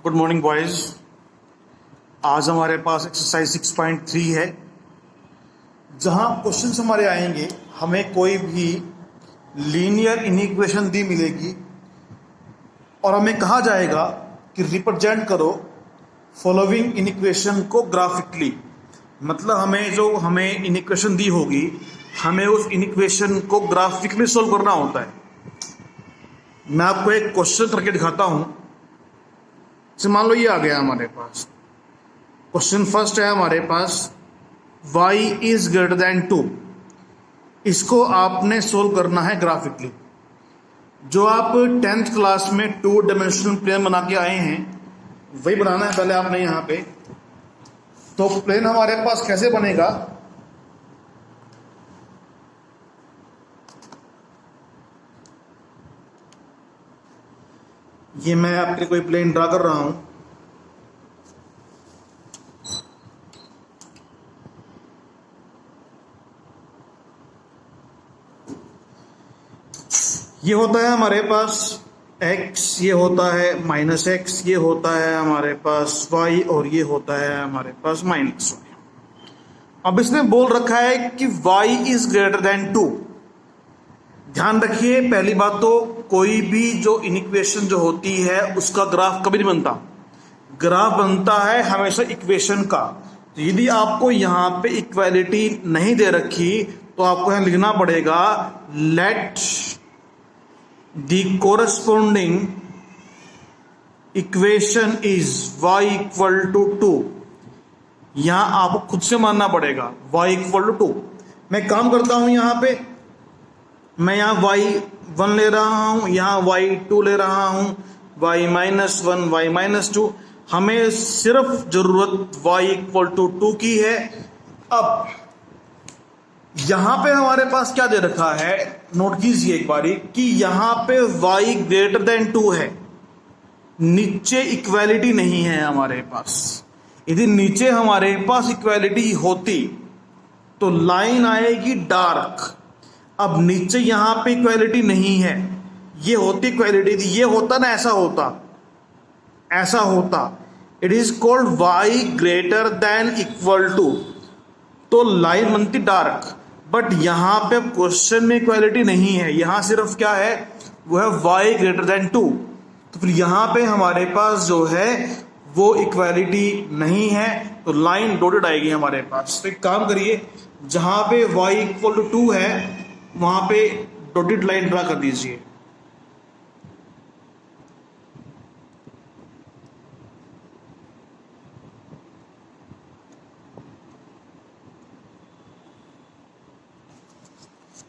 Good morning boys. आज हमारे पास exercise 6.3 है, जहां क्वेश्चंस हमारे आएंगे। हमें कोई भी लीनियर इनइक्वेशन दी मिलेगी और हमें कहा जाएगा कि रिप्रेजेंट करो फॉलोइंग इनइक्वेशन को ग्राफिकली। मतलब हमें इनइक्वेशन दी होगी, हमें उस इनइक्वेशन को ग्राफिकली सोल्व करना होता है। मैं आपको एक क्वेश्चन करके दिखाता हूं। मान लो ये आ गया हमारे पास। क्वेश्चन फर्स्ट है हमारे पास, y इज ग्रेटर देन 2। इसको आपने सोल्व करना है ग्राफिकली। जो आप 10th क्लास में 2 डायमेंशनल प्लेन बना के आए हैं वही बनाना है पहले आपने यहाँ पे। तो प्लेन हमारे पास कैसे बनेगा, ये मैं आपके कोई प्लेन ड्रा कर रहा हूं। ये होता है हमारे पास x, ये होता है -x, ये होता है हमारे पास y और ये होता है हमारे पास -y। अब इसने बोल रखा है कि y इज ग्रेटर देन 2। ध्यान रखिए, पहली बात तो कोई भी जो इनइक्वेशन जो होती है उसका ग्राफ कभी नहीं बनता। ग्राफ बनता है हमेशा इक्वेशन का। तो यदि आपको यहाँ पे इक्वालिटी नहीं दे रखी तो आपको यहाँ लिखना पड़ेगा let the corresponding equation is y equal to 2। यहां आपको खुद से मानना पड़ेगा y इक्वल टू 2। मैं काम करता हूं, यहां पे मैं यहाँ y1 ले रहा हूं, यहाँ y2 ले रहा हूं, y-1, y-2। हमें सिर्फ जरूरत y इक्वल टू 2 की है। अब यहां पे हमारे पास क्या दे रखा है, नोट कीजिए एक बारी कि यहां पे y ग्रेटर देन 2 है। नीचे इक्वालिटी नहीं है हमारे पास। यदि नीचे हमारे पास इक्वालिटी होती तो लाइन आएगी डार्क। अब नीचे यहां पे इक्वालिटी नहीं है, ये होती इक्वालिटी थी, ये होता ना, ऐसा होता। It is called y greater than equal to, तो लाइन बनती डार्क। बट यहां पे क्वेश्चन में इक्वालिटी नहीं है, यहां सिर्फ क्या है, वो है y ग्रेटर देन 2। तो फिर यहां पे हमारे पास जो है वो इक्वालिटी नहीं है, तो लाइन डॉटेड आएगी हमारे पास। तो एक काम करिए, जहां पे y इक्वल टू 2 है वहां पे डॉटेड लाइन ड्रा कर दीजिए।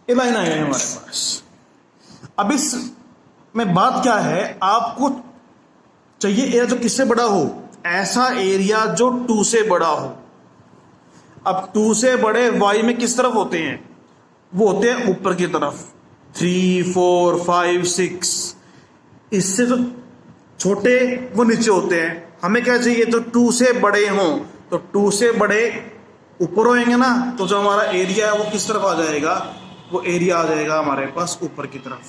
ये लाइन आ गई हमारे पास। अब इस में बात क्या है, आपको चाहिए एरिया जो किससे बड़ा हो, ऐसा एरिया जो 2 से बड़ा हो। अब 2 से बड़े y में किस तरफ होते हैं, वो होते हैं ऊपर की तरफ, 3, 4, 5, 6। इससे जो छोटे वो नीचे होते हैं। हमें क्या चाहिए, जो 2 से बड़े हों, तो 2 से बड़े ऊपर होंगे ना, तो जो हमारा एरिया है वो किस तरफ आ जाएगा, वो एरिया आ जाएगा हमारे पास ऊपर की तरफ,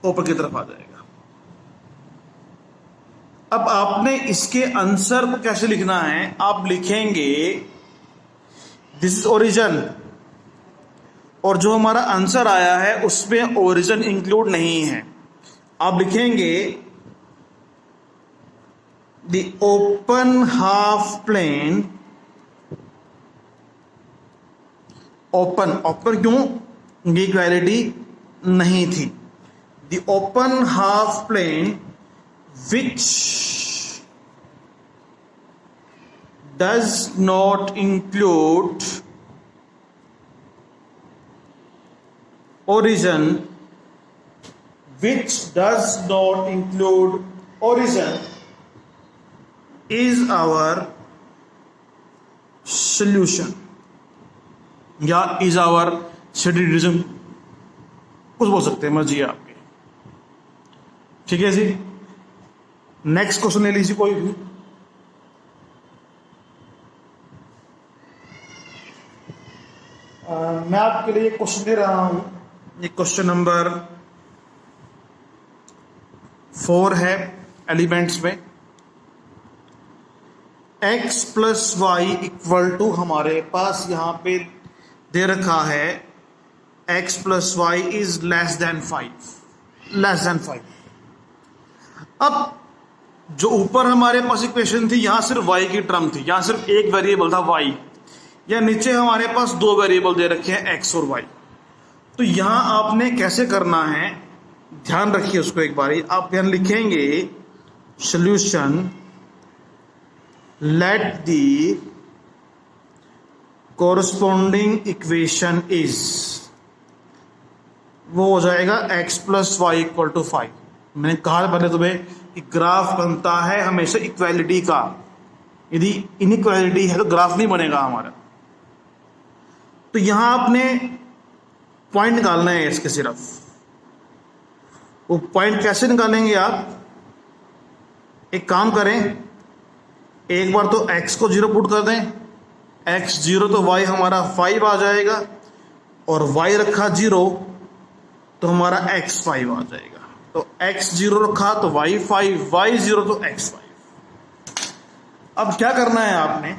ऊपर की तरफ आ जाएगा। अब आपने इसके आंसर को कैसे लिखना है, आप लिखेंगे दिस इज ओरिजिन, और जो हमारा आंसर आया है उसमें ओरिजिन इंक्लूड नहीं है। आप लिखेंगे the open half plane, open क्यों, ये इक्वालिटी नहीं थी। The open half plane which does not include origin, which does not include origin is our solution, या is our steady reason, कुछ बोल सकते हैं, मर्जी है आपकी। ठीक है जी, नेक्स्ट क्वेश्चन ले लीजिए कोई भी। मैं आपके लिए क्वेश्चन दे रहा हूं, ये क्वेश्चन नंबर 4 है एलिमेंट्स में। x plus Y equal to हमारे पास यहाँ पे दे रखा है x plus Y is less than 5। अब जो ऊपर हमारे पास इक्वेशन थी, यहां सिर्फ y की टर्म थी, यहां सिर्फ एक वेरिएबल था y, या नीचे हमारे पास दो वेरिएबल दे रखे हैं x और y। तो यहां आपने कैसे करना है, ध्यान रखिए उसको एक बारी। आप यहां लिखेंगे solution let the corresponding equation is, वो हो जाएगा x plus Y equal to 5। मैंने कहा पहले तुम्हें कि ग्राफ बनता है हमेशा इक्वालिटी का, यदि इनइक्वालिटी है तो ग्राफ नहीं बनेगा हमारा। तो यहां आपने पॉइंट निकालना है इसके सिर्फ। वो पॉइंट कैसे निकालेंगे आप, एक काम करें, एक बार तो x को 0 पुट कर दें, x 0 तो y हमारा 5 आ जाएगा, और y रखा 0 तो हमारा x 5 आ जाएगा। तो x 0 रखा तो y 5, y 0 तो x 5। अब क्या करना है आपने,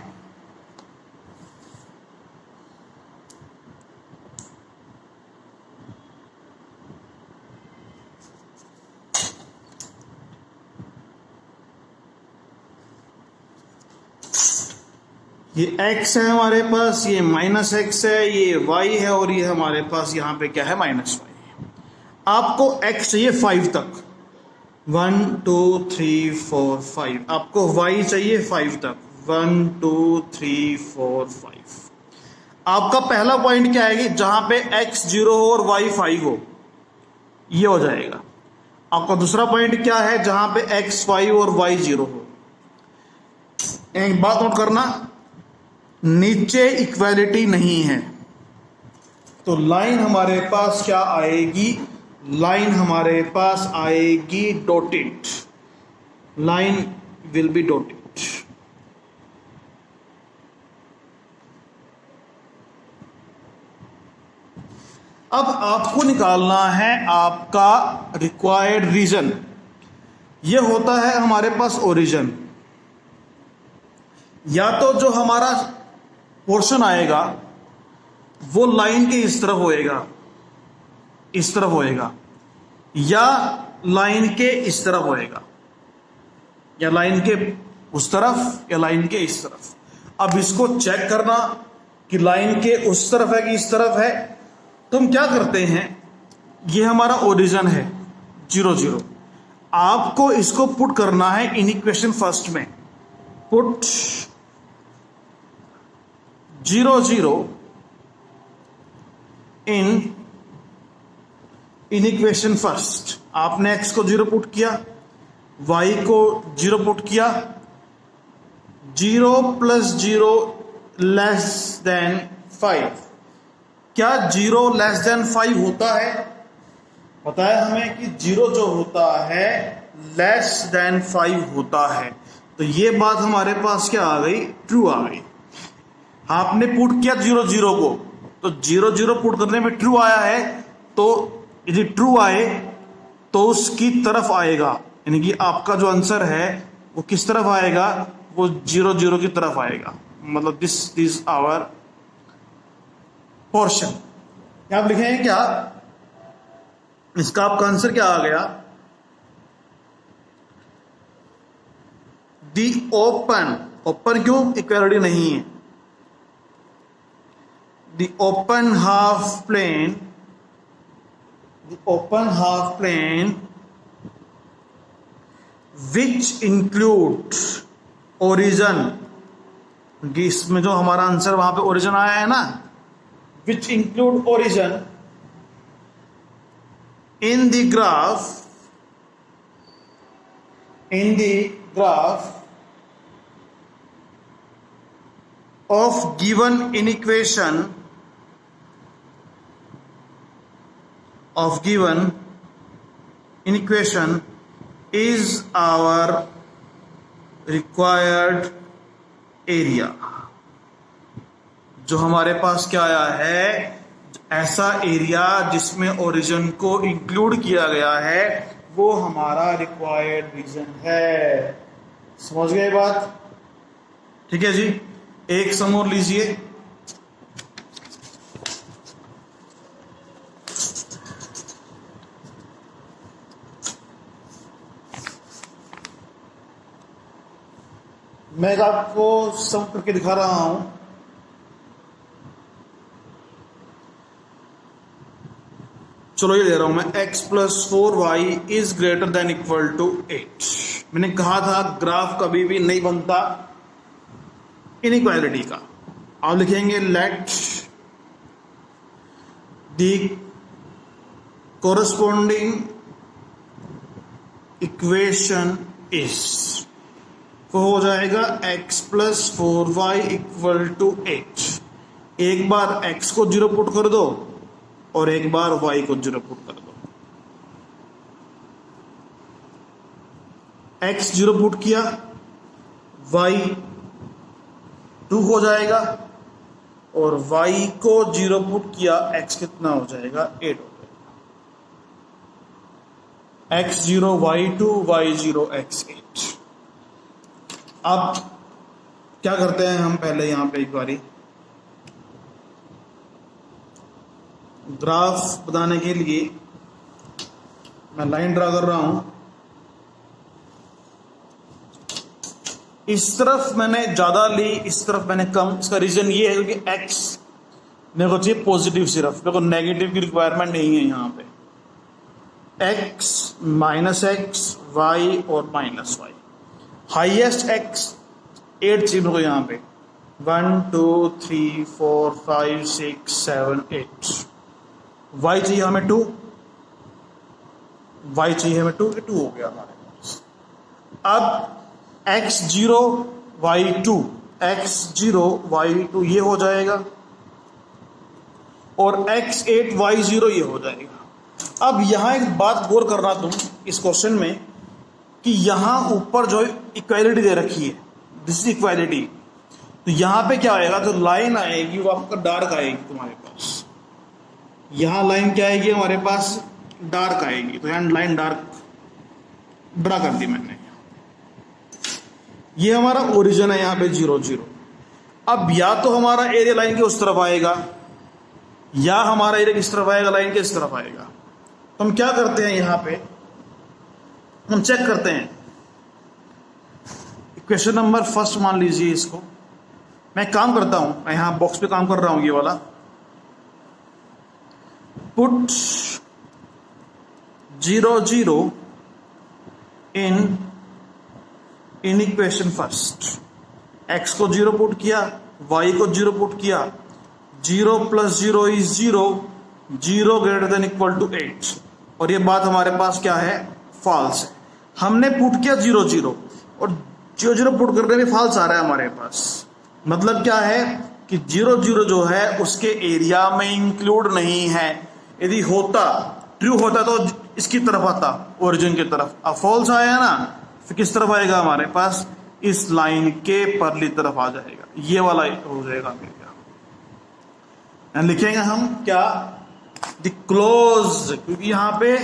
ये x है हमारे पास, ये माइनस x है, ये y है, और ये हमारे पास यहां पे क्या है माइनस y। आपको x चाहिए 5 तक, 1 2 3 4 5। आपको y चाहिए 5 तक, 1 2 3 4 5। आपका पहला पॉइंट क्या है, जहां पे x 0 हो और y 5 हो, ये हो जाएगा। आपका दूसरा पॉइंट क्या है, जहां पे x 5 और y 0 हो। एक बात नोट करना, नीचे इक्वालिटी नहीं है, तो लाइन हमारे पास क्या आएगी, लाइन हमारे पास आएगी dotted, line will be dotted. अब आपको निकालना है आपका रिक्वायर्ड रीजन। यह होता है हमारे पास ओरिजिन, या तो जो हमारा पोर्शन आएगा वो लाइन के इस तरफ होएगा, इस तरफ होएगा, या लाइन के इस तरफ होएगा, या लाइन के उस तरफ, या लाइन के इस तरफ। अब इसको चेक करना कि लाइन के उस तरफ है कि इस तरफ है। तो हम क्या करते हैं, ये हमारा ओरिजिन है 0 0। आपको इसको पुट करना है इन इक्वेशन फर्स्ट में, पुट 0 0 इन इक्वेशन फर्स्ट। आपने x को 0 पुट किया, y को 0 पुट किया, 0 प्लस 0 लेस देन 5। क्या 0 लेस देन 5 होता है, बताया हमें कि 0 जो होता है लेस देन 5 होता है। तो ये बात हमारे पास क्या आ गई, ट्रू आ गई। आपने पुट किया 0 0 को, तो 0 0 पुट करने में ट्रू आया है, तो यदि ट्रू आए तो उसकी तरफ आएगा, यानी कि आपका जो आंसर है वो किस तरफ आएगा, वो 0 0 की तरफ आएगा। मतलब दिस इज आवर पोर्शन। आप लिखेंगे क्या, इसका आपका आंसर क्या आ गया, दी ओपन। ओपन क्यों, इक्वालिटी नहीं है। The open half plane which include origin, इसमें जो हमारा आंसर वहां पे ओरिजिन आया है ना, which include origin in the graph of given inequation is our required area। जो हमारे पास क्या आया है, ऐसा एरिया जिसमें ओरिजिन को इंक्लूड किया गया है, वो हमारा रिक्वायर्ड रीजन है। समझ गए बात? ठीक है जी, एक सम और लीजिए। मैं आपको सम करके दिखा रहा हूं। चलो ये दे रहा हूं मैं, x plus 4y is greater than equal to 8। मैंने कहा था ग्राफ कभी भी नहीं बनता इनइक्वालिटी का। आप लिखेंगे late the corresponding equation is, वो हो जाएगा x plus 4y equal to 8। एक बार x को 0 पुट कर दो और एक बार y को 0 पुट कर दो। x 0 पुट किया, y 2 हो जाएगा, और y को 0 पुट किया, x कितना हो जाएगा? 8 हो जाएगा। x 0 y 2 y 0 x 8। अब क्या करते हैं हम, पहले यहां पे एक बारी ग्राफ बनाने के लिए मैं लाइन ड्रा कर रहा हूं। इस तरफ मैंने ज्यादा ली, इस तरफ मैंने कम। इसका रीजन ये है कि x मेरे को चाहिए पॉजिटिव, सिर्फ मेरे को नेगेटिव की रिक्वायरमेंट नहीं है। यहां पे x माइनस एक्स वाई और माइनस वाई, हाईएस्ट x 8 चाहिए मेरे को यहां पे। 1 2 3 4 5 6 7 8। y चाहिए हमें 2, y चाहिए हमें 2, 2 हो गया हमारे पास। अब x0 y2, x0 y2 ये हो जाएगा, और x8 y0 ये हो जाएगा। अब यहां एक बात गौर करना तुम इस क्वेश्चन में, कि यहां ऊपर जो इक्वालिटी दे रखी है, दिस इज इक्वालिटी, तो यहां पे क्या आएगा? जो लाइन आएगी वो आपका डार्क आएगी तुम्हारे पास। यहां लाइन क्या आएगी हमारे पास? डार्क आएगी। तो यहां लाइन डार्क ड्रा कर दी मैंने। ये हमारा ओरिजिन है यहां पे 0 0। अब या तो हमारा एरिया लाइन के उस तरफ आएगा, या हमारा एरिया किस तरफ आएगा? लाइन के इस तरफ आएगा। तो हम क्या करते हैं, यहां पे हम चेक करते हैं। क्वेश्चन नंबर फर्स्ट मान लीजिए इसको। मैं काम करता हूं, मैं यहां बॉक्स पे काम कर रहा हूं, ये वाला। Put 0 0 in equation first. x को 0 पुट किया, y को 0 पुट किया। 0 plus 0 is 0, 0 greater than equal to 8। और ये बात हमारे पास क्या है? फॉल्स है। हमने पुट किया 0 0, और 0 0 पुट करने में फॉल्स आ रहा है हमारे पास। मतलब क्या है कि 0 0 जो है उसके एरिया में इंक्लूड नहीं है। यदि होता, ट्रू होता, तो इसकी तरफ आता, ओरिजिन की तरफ। अब फॉल्स आया ना, फिर किस तरफ आएगा हमारे पास? इस लाइन के परली तरफ आ जाएगा। ये वाला हो जाएगा मेरा। लिखेंगे हम क्या? द क्लोज, क्योंकि यहां पे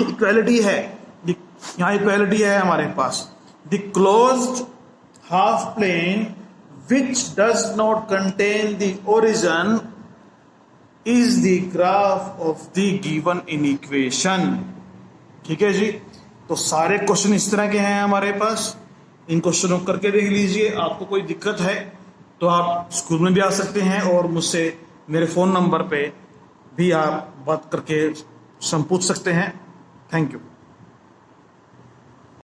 इक्वालिटी है, यहां इक्वालिटी है हमारे पास। The closed half plane which does not contain the origin is the graph of the given inequation. ठीक है जी। तो सारे क्वेश्चन इस तरह के हैं हमारे पास। इन क्वेश्चनों को करके देख लीजिए। आपको कोई दिक्कत है तो आप स्कूल में भी आ सकते हैं, और मुझसे मेरे फोन नंबर पे भी आप बात करके पूछ सकते हैं। Thank you.